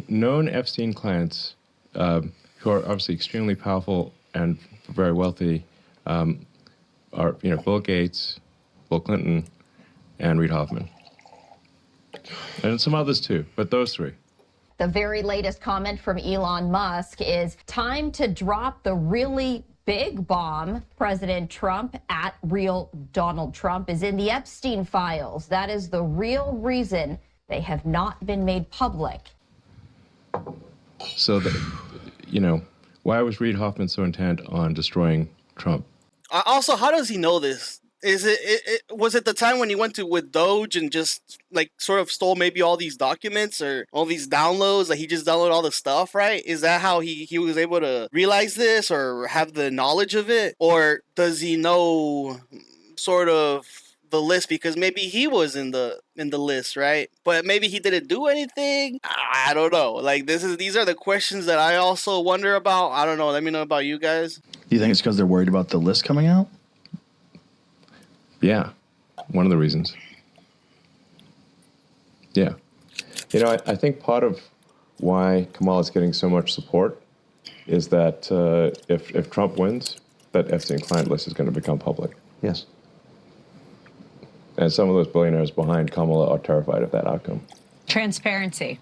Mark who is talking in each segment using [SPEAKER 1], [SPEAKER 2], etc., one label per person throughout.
[SPEAKER 1] Known Epstein clients, who are obviously extremely powerful and very wealthy, are Bill Gates, Bill Clinton, and Reid Hoffman, and some others too, but those three.
[SPEAKER 2] The very latest comment from Elon Musk is time to drop the really big bomb. President Trump at real Donald Trump is in the Epstein files. That is the real reason they have not been made public.
[SPEAKER 1] So, why was Reid Hoffman so intent on destroying Trump?
[SPEAKER 3] Also, how does he know this? Was it the time when he went with Doge and just sort of stole maybe all these documents or all these downloads? Like he just downloaded all the stuff, right? Is that how he was able to realize this or have the knowledge of it? Or does he know sort of the list because maybe he was in the list, right? But maybe he didn't do anything. I don't know. These are the questions that I also wonder about. I don't know. Let me know about you guys.
[SPEAKER 4] Do you think it's because they're worried about the list coming out?
[SPEAKER 1] Yeah, one of the reasons. Yeah. I think part of why Kamala's getting so much support is that if Trump wins, that Epstein client list is going to become public.
[SPEAKER 4] Yes.
[SPEAKER 1] And some of those billionaires behind Kamala are terrified of that outcome.
[SPEAKER 5] Transparency.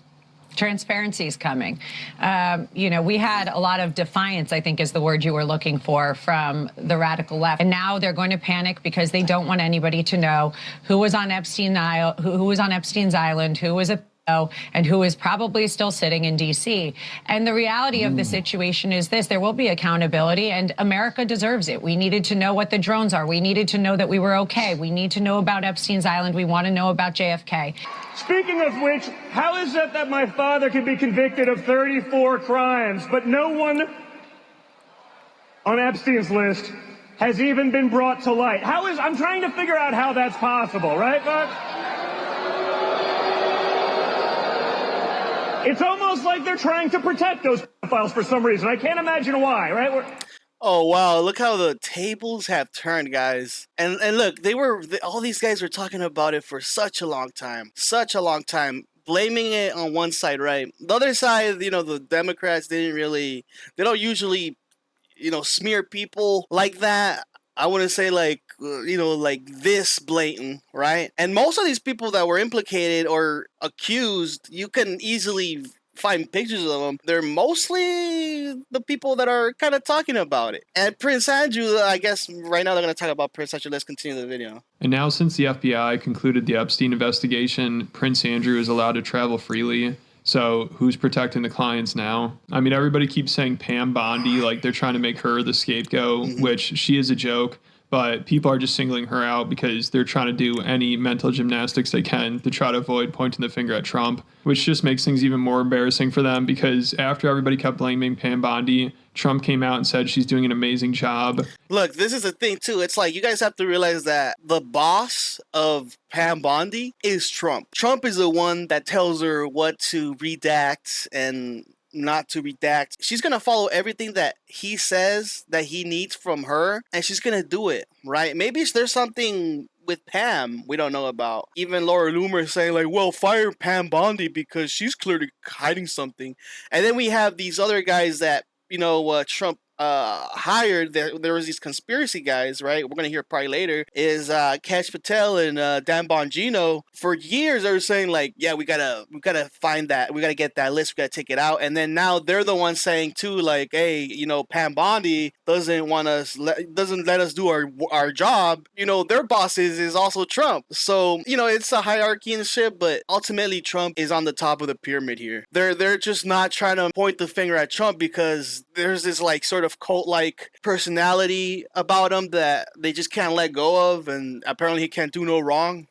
[SPEAKER 5] Transparency is coming. We had a lot of defiance, I think is the word you were looking for, from the radical left. And now they're going to panic because they don't want anybody to know who was on Epstein's island, who was a and who is probably still sitting in D.C. And the reality of the situation is this: there will be accountability, and America deserves it. We needed to know what the drones are. We needed to know that we were okay. We need to know about Epstein's island. We want to know about JFK.
[SPEAKER 6] Speaking of which, how is it that my father can be convicted of 34 crimes, but no one on Epstein's list has even been brought to light? I'm trying to figure out how that's possible, right, folks? It's almost like they're trying to protect those files for some reason. I can't imagine why, right?
[SPEAKER 3] Oh, wow. Look how the tables have turned, guys. And look, all these guys were talking about it for such a long time, blaming it on one side, right? The other side, the Democrats they don't usually, smear people like that. I wouldn't say this blatant, right? And most of these people that were implicated or accused, you can easily find pictures of them. They're mostly the people that are kind of talking about it. And Prince Andrew, I guess right now they're going to talk about Prince Andrew. Let's continue the video.
[SPEAKER 7] And now, since the FBI concluded the Epstein investigation, Prince Andrew is allowed to travel freely. So who's protecting the clients now? I mean, everybody keeps saying Pam Bondi, like they're trying to make her the scapegoat, which she is a joke. But people are just singling her out because they're trying to do any mental gymnastics they can to try to avoid pointing the finger at Trump, which just makes things even more embarrassing for them because after everybody kept blaming Pam Bondi, Trump came out and said she's doing an amazing job.
[SPEAKER 3] Look, this is the thing, too. It's like you guys have to realize that the boss of Pam Bondi is Trump. Trump is the one that tells her what to redact and not to redact. She's going to follow everything that he says that he needs from her, and she's going to do it, right? Maybe there's something with Pam we don't know about. Even Laura Loomer is saying well, fire Pam Bondi because she's clearly hiding something. And then we have these other guys that, Trump hired. There was these conspiracy guys, right? We're going to hear probably later, is Kash Patel and Dan Bongino. For years, they were saying yeah, we gotta find that. We gotta get that list. We gotta take it out. And then now they're the ones saying too, hey, Pam Bondi doesn't let us do our job. Their boss is also Trump. So, it's a hierarchy and shit, but ultimately Trump is on the top of the pyramid here. They're just not trying to point the finger at Trump because there's this sort of cult-like personality about him that they just can't let go of, and apparently he can't do no wrong.